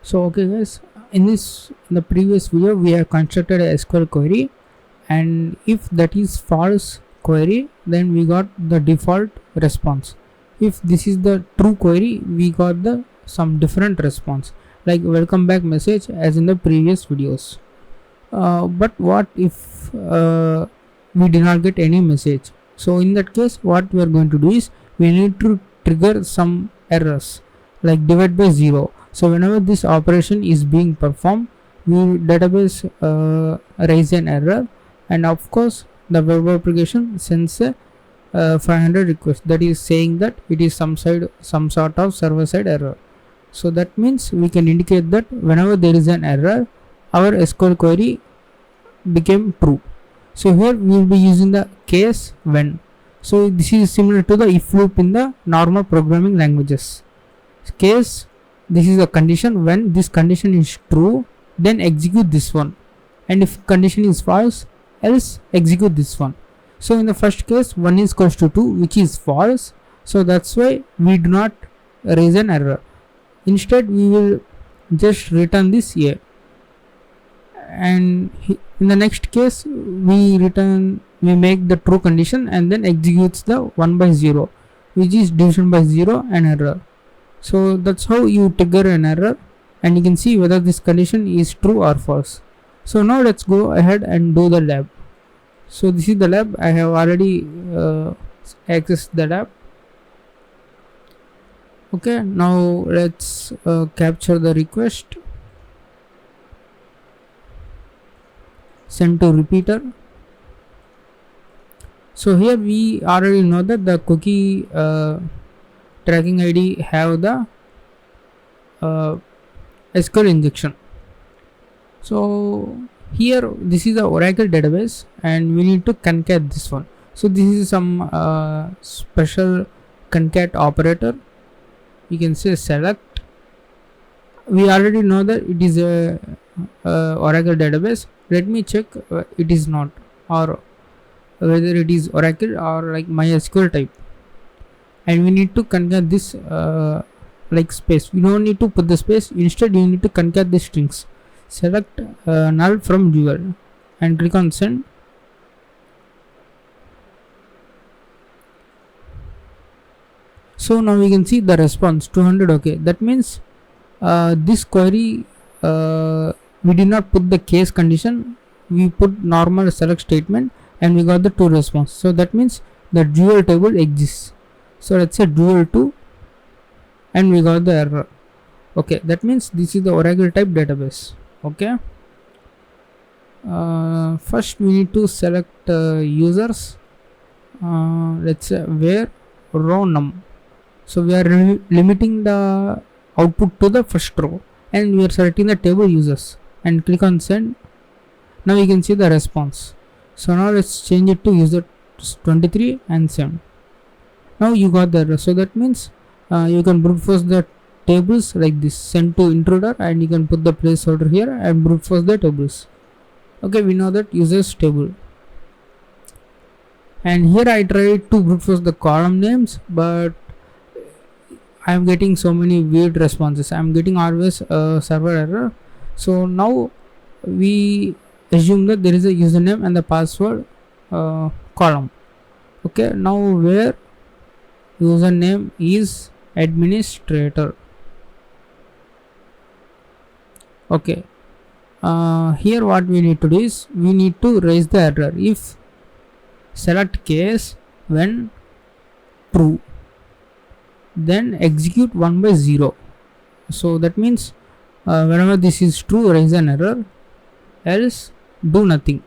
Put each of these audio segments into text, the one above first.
So okay guys, in the previous video we have constructed a SQL query, and if that is false query, then we got the default response. If this is the true query, we got the some different response like welcome back message as in the previous videos. But what if we did not get any message? So in that case, what we are going to do is we need to trigger some errors like divide by 0. So whenever this operation is being performed, we database raise an error, and of course the web application sends a 500 request, that is saying that it is some sort of server side error. So that means we can indicate that whenever there is an error, our SQL query became true. So here we will be using the case when. So this is similar to the if loop in the normal programming languages. Case, this is a condition. When this condition is true, then execute this one, and if condition is false, else execute this one. So in the first case 1 is equals to 2, which is false, so that's why we do not raise an error. Instead we will just return this a, and in the next case we make the true condition and then executes the 1 by 0, which is division by 0 and error. So that's how you trigger an error, and you can see whether this condition is true or false. So now let's go ahead and do the lab. So this is the lab. I have already accessed the lab. Okay, now let's capture the request, send to repeater. So here we already know that the cookie tracking ID have the SQL injection. So here this is the Oracle database, and we need to concat this one. So this is some special concat operator. You can say select. We already know that it is a Oracle database. Let me check it is not, or whether it is Oracle or like MySQL type, and we need to concat this like space. We don't need to put the space, instead you need to concat the strings. Select null from dual and click on send. So now we can see the response 200. Okay, that means this query we did not put the case condition, we put normal select statement, and we got the true response. So that means the dual table exists. So let's say dual 2, and we got the error. Okay, that means this is the Oracle type database. Okay, first we need to select users. Let's say where row num. So we are limiting the output to the first row, and we are selecting the table users and click on send. Now you can see the response. So now let's change it to user 23 and send. Now you got the error. So that means you can brute force the tables like this, send to intruder, and you can put the placeholder here and brute force the tables. Okay, we know that users table, and here I tried to brute force the column names, but I am getting so many weird responses. I am getting always a server error. So now we assume that there is a username and the password column. Okay, now where username is administrator. Okay, here what we need to do is we need to raise the error if select case when true, then execute 1 by 0. So that means whenever this is true, raise an error, else do nothing,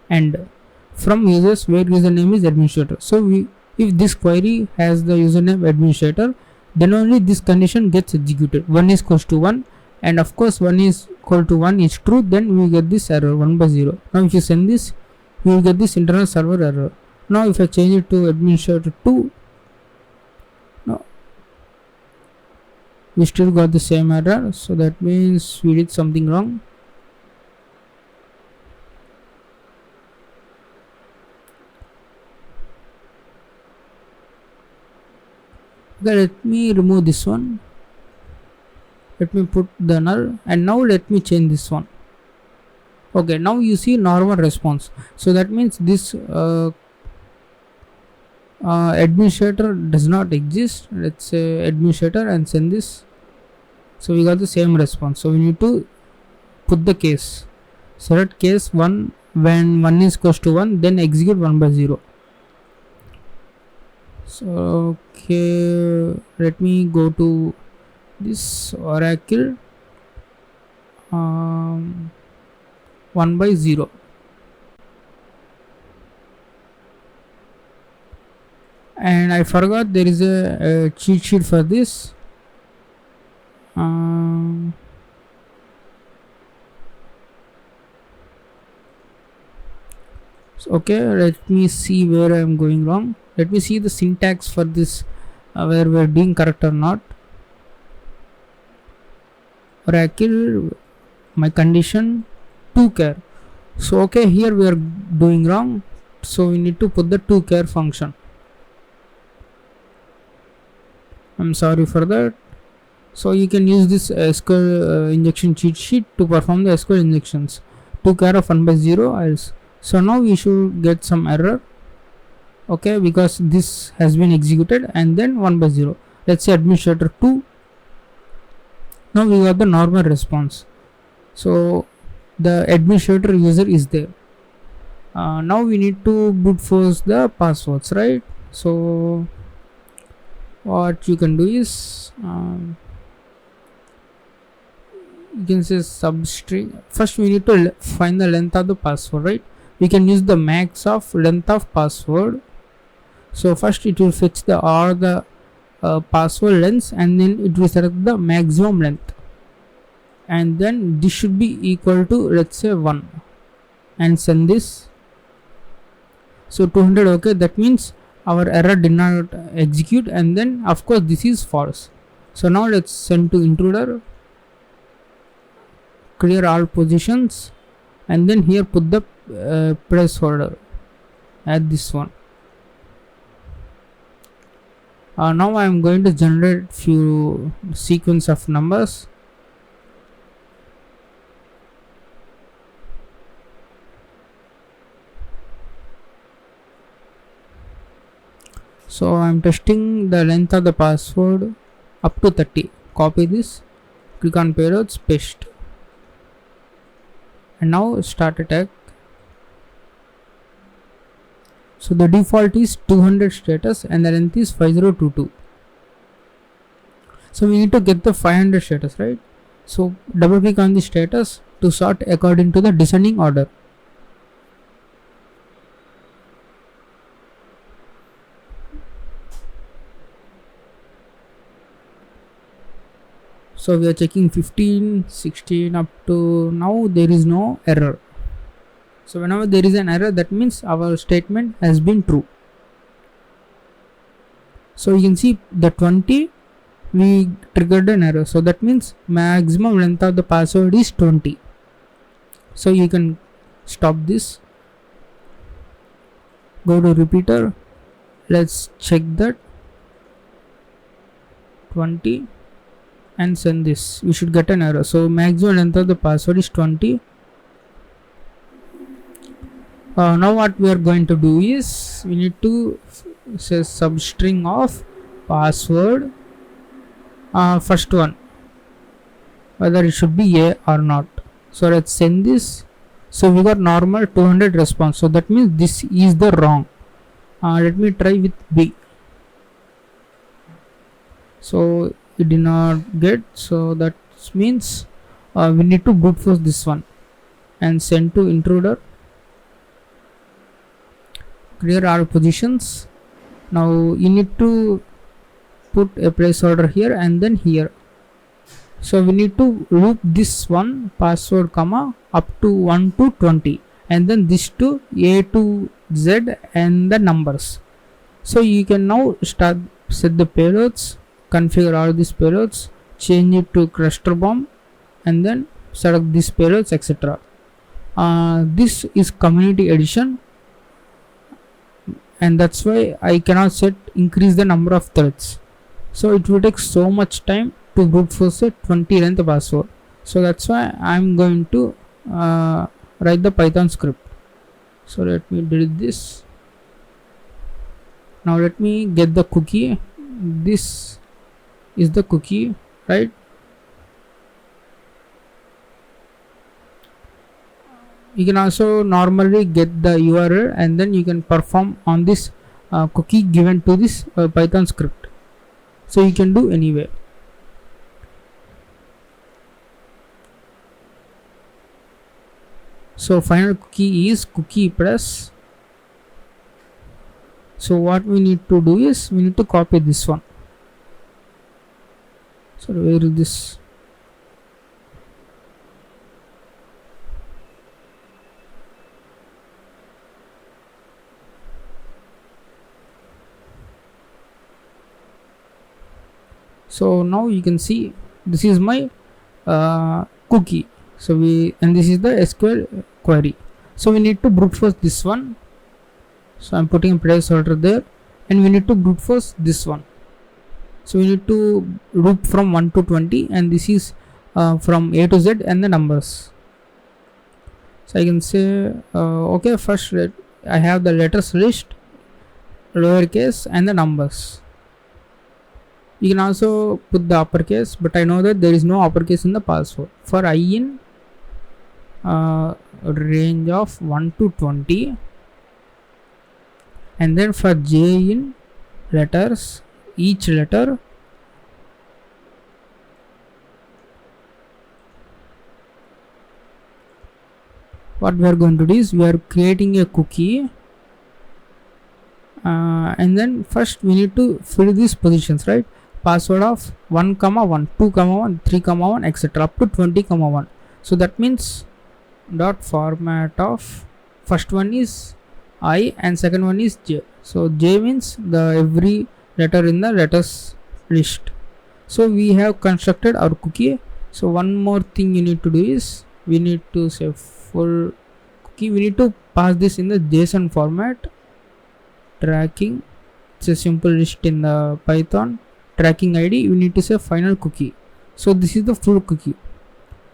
and from users where username is administrator. So if this query has the username administrator, then only this condition gets executed. 1 is equals to 1, and of course 1 is equal to 1 is true, then we get this error 1 by 0. Now if you send this, you will get this internal server error. Now if I change it to administrator 2, no, we still got the same error. So that means we did something wrong. Okay, let me remove this one. let me put the null, and now let me change this one. Okay, now you see normal response. So that means this administrator does not exist. Let's say administrator and send this. So we got the same response. So we need to put the case. Select case 1 when 1 is equals to 1, then execute 1/0. So okay, let me go to this Oracle 1/0. And I forgot there is a cheat sheet for this. Okay, let me see where I am going wrong. Let me see the syntax for this, where we are doing correct or not. Oracle, my condition 2char. So okay, here we are doing wrong, so we need to put the 2char function. I'm sorry for that. So you can use this SQL injection cheat sheet to perform the SQL injections. 2char of 1/0 else. So now we should get some error, okay, because this has been executed, and then 1/0. Let's say administrator 2. Now we got the normal response. So the administrator user is there. Now we need to brute force the passwords, right? So what you can do is you can say substring. First we need to find the length of the password, right? We can use the max of length of password. So first it will fetch the password length, and then it will select the maximum length, and then this should be equal to, let's say, 1, and send this. So 200. Okay, that means our error did not execute, and then of course this is false. So now let's send to intruder, clear all positions, and then here put the placeholder, add this one. Now I am going to generate few sequence of numbers. So I am testing the length of the password up to 30. Copy this, click on payloads, paste, and now start attack. So the default is 200 status and the length is 5022. So we need to get the 500 status, right? So double click on the status to sort according to the descending order. So we are checking 15, 16 up to now, there is no error. So whenever there is an error, that means our statement has been true. So you can see the 20, we triggered an error. So that means maximum length of the password is 20. So you can stop this, go to repeater, let's check that 20 and send this. We should get an error. So maximum length of the password is 20. Now what we are going to do is we need to say substring of password, first one, whether it should be A or not. So let's send this. So we got normal 200 response. So that means this is the wrong. Let me try with B. So it did not get. So that means we need to brute force this one and send to intruder, clear our positions. Now you need to put a placeholder here and then here. So we need to loop this one password comma up to 1 to 20, and then this to A to Z and the numbers. So you can now start set the payloads, configure all these payloads, change it to cluster bomb, and then select these payloads, etc. This is community edition, and that's why I cannot set increase the number of threads. So it will take so much time to brute force a 20 length password. So that's why I'm going to write the Python script. So let me delete this. Now let me get the cookie. This is the cookie, right? You can also normally get the URL and then you can perform on this cookie given to this Python script. So you can do anyway. So final cookie is cookie press. So what we need to do is we need to copy this one. So where is this? So now you can see this is my cookie. So this is the SQL query. So we need to brute force this one. So I'm putting a placeholder there, and we need to brute force this one. So we need to loop from 1 to 20, and this is from A to Z and the numbers. So I can say okay, first I have the letters list, lowercase, and the numbers. You can also put the uppercase, but I know that there is no uppercase in the password. For I in range of 1 to 20, and then for J in letters, each letter what we are going to do is we are creating a cookie, and then first we need to fill these positions, right? Password of 1, 1, 2, 1, 3, 1, etc. up to 20, 1. So that means dot format of first one is I and second one is J. So J means the every letter in the letters list. So we have constructed our cookie. So one more thing you need to do is we need to say full cookie. We need to pass this in the JSON format. Tracking, it's a simple list in the Python. Tracking ID, we need to say final cookie. So this is the full cookie.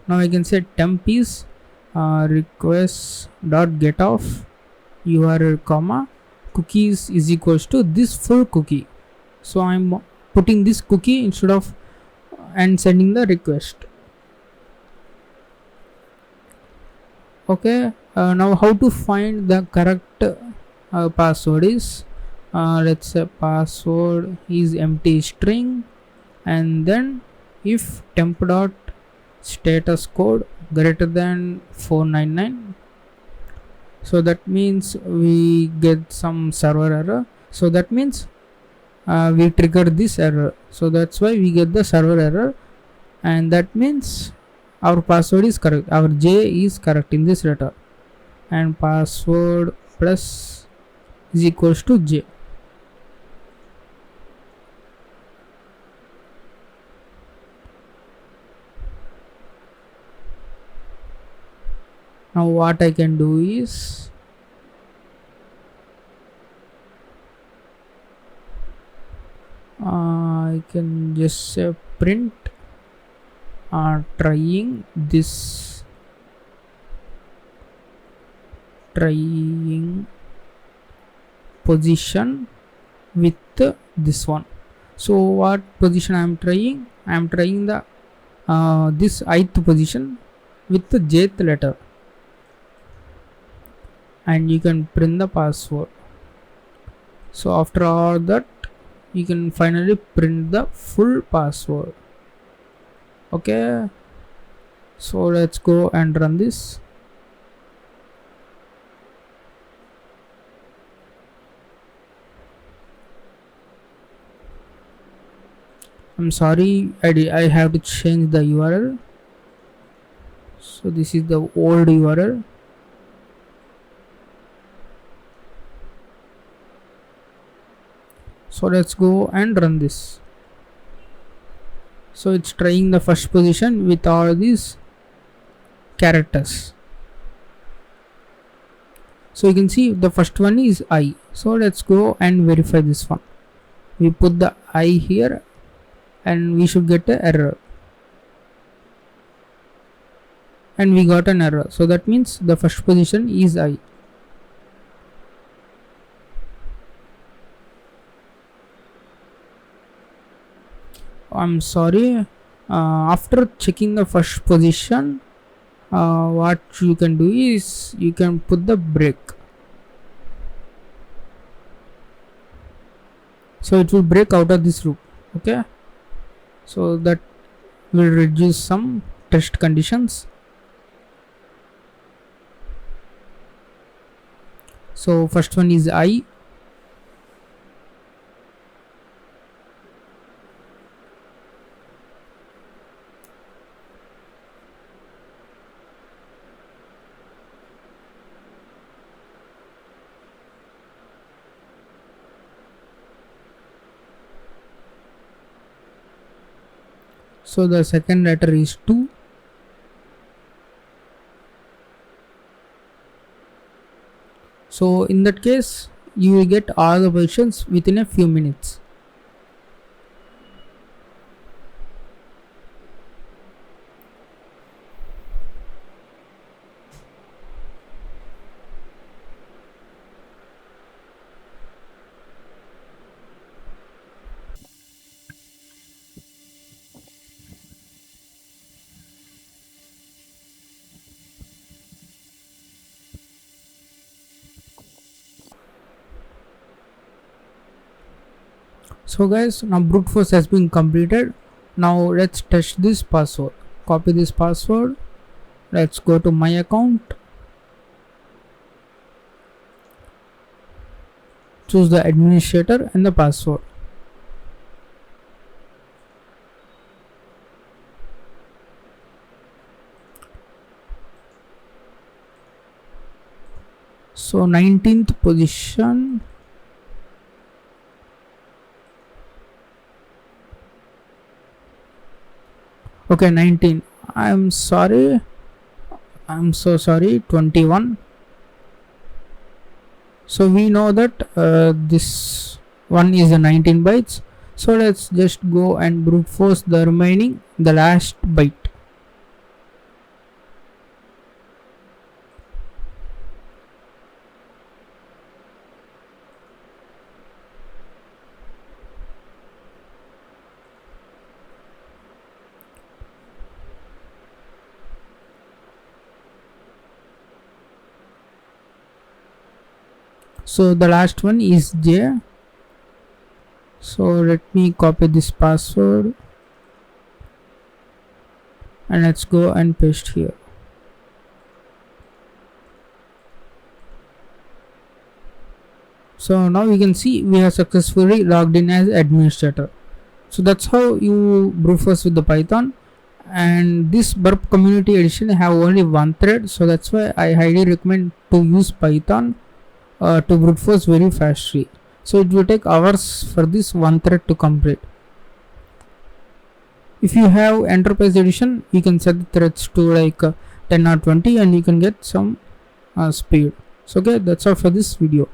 Now I can say temp is request dot get off URL comma cookies is equals to this full cookie. So I'm putting this cookie instead of and sending the request. Okay, now how to find the correct password is let's say password is empty string, and then if temp dot status code greater than 499, so that means we get some server error. So that means we trigger this error, so that's why we get the server error, and that means our password is correct, our J is correct in this letter, and password plus is equals to J. Now what I can do is I can just say print trying this position with this one. So what position I am trying? I am trying the this ith position with the jth letter, and you can print the password. So after all that, you can finally print the full password. Okay, so let's go and run this. I'm sorry, I have to change the URL. So this is the old URL. So let's go and run this. So it's trying the first position with all these characters. So you can see the first one is I. So let's go and verify this one. We put the I here, and we should get an error, and we got an error. So that means the first position is I. I'm sorry. After checking the first position, what you can do is you can put the break, so it will break out of this loop. Okay, so that will reduce some test conditions. So first one is I. So the second letter is 2. So in that case, you will get all the positions within a few minutes. So guys, now brute force has been completed. Now let's test this password. Copy this password. Let's go to my account. Choose the administrator and the password. So 19th position. Okay, 19. I'm sorry. I'm so sorry. 21. So we know that this one is a 19 bytes. So let's just go and brute force the remaining, the last byte. So the last one is J. So let me copy this password and let's go and paste here. So now you can see we have successfully logged in as administrator. So that's how you brute force with the Python. And this burp community edition have only one thread, so that's why I highly recommend to use Python to brute force very fastly. So it will take hours for this one thread to complete. If you have enterprise edition, you can set the threads to like 10 or 20 and you can get some speed. So okay, that's all for this video.